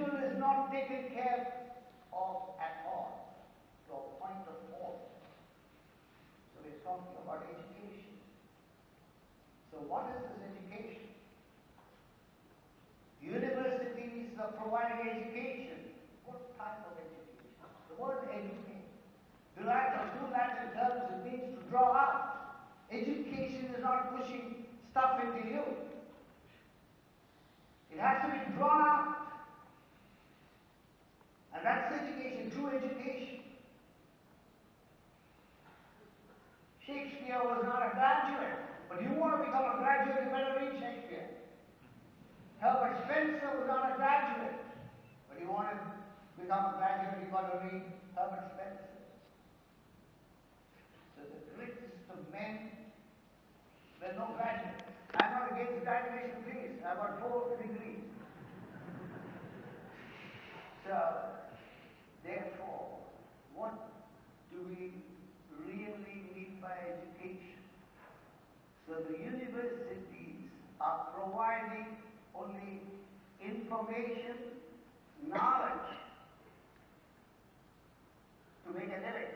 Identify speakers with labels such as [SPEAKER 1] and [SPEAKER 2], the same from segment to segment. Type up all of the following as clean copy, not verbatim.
[SPEAKER 1] individual is not taken care of at all, to a point of fault. So we're talking about education. So what is this education? Universities are providing education. What type of education? The word educate derives from two Latin terms. It means to draw out. Education is not pushing stuff into you. It has to be drawn out. And that's education, true education. Shakespeare was not a graduate, but you want to become a graduate, you better read Shakespeare. Herbert Spencer was not a graduate, but you want to become a graduate, you got to read Herbert Spencer. So the greatest of men, there are no graduates. I'm not against graduation, please. I've got 4 degrees. So, therefore, what do we really mean by education? So the universities are providing only information, knowledge to make a living.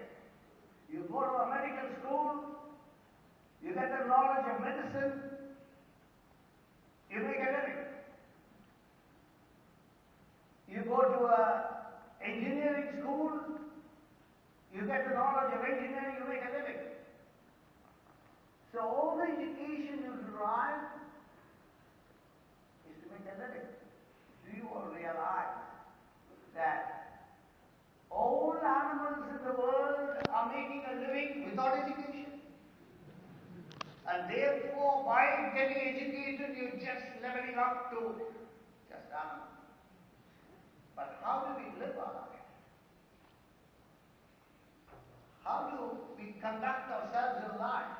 [SPEAKER 1] You go to a medical school, you get the knowledge of medicine, you make a living. You go to an engineering school, you get the knowledge of engineering, you make a living. So all the education you derive is to make a living. Do you all realize that all animals in the world are making a living without education? And therefore, by getting educated, you're just leveling up to just animals. But how do we live our life? How do we conduct ourselves in life?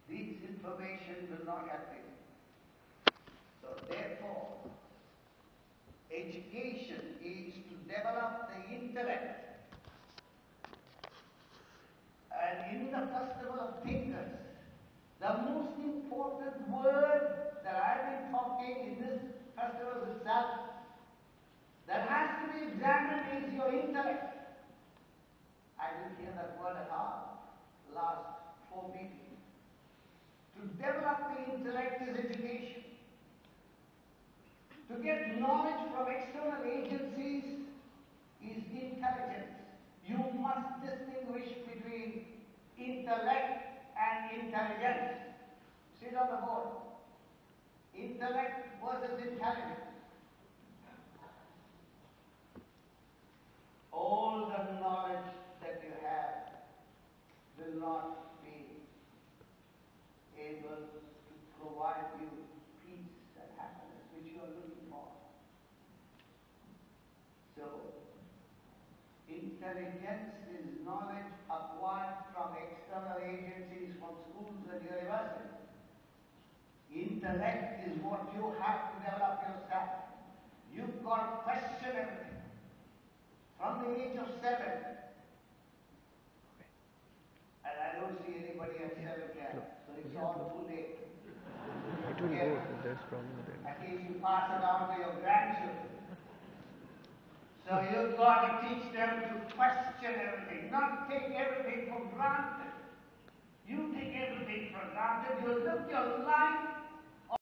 [SPEAKER 1] These information will not help you. So therefore, education is to develop the intellect. And in the Festival of Thinkers, the most important word that I've been talking in this festival itself that has to be examined is your intellect. I didn't hear that word at all last 4 meetings. To develop the intellect is education. To get knowledge from external agencies is intelligence. You must distinguish between intellect and intelligence. See it on the board. Intellect versus intelligence. All the knowledge that you have will not be able to provide you peace and happiness which you are looking for. So, intelligence is knowledge acquired from external agencies, from schools and universities. Intellect is what you have to develop yourself. You've got to question everything. From the age of 7, and I don't see anybody at 7 yet, so it's all too late.
[SPEAKER 2] It will go, there's problem with it.
[SPEAKER 1] At least you pass it on to your grandchildren. So you've got to teach them to question everything, not take everything for granted. You take everything for granted, you live your life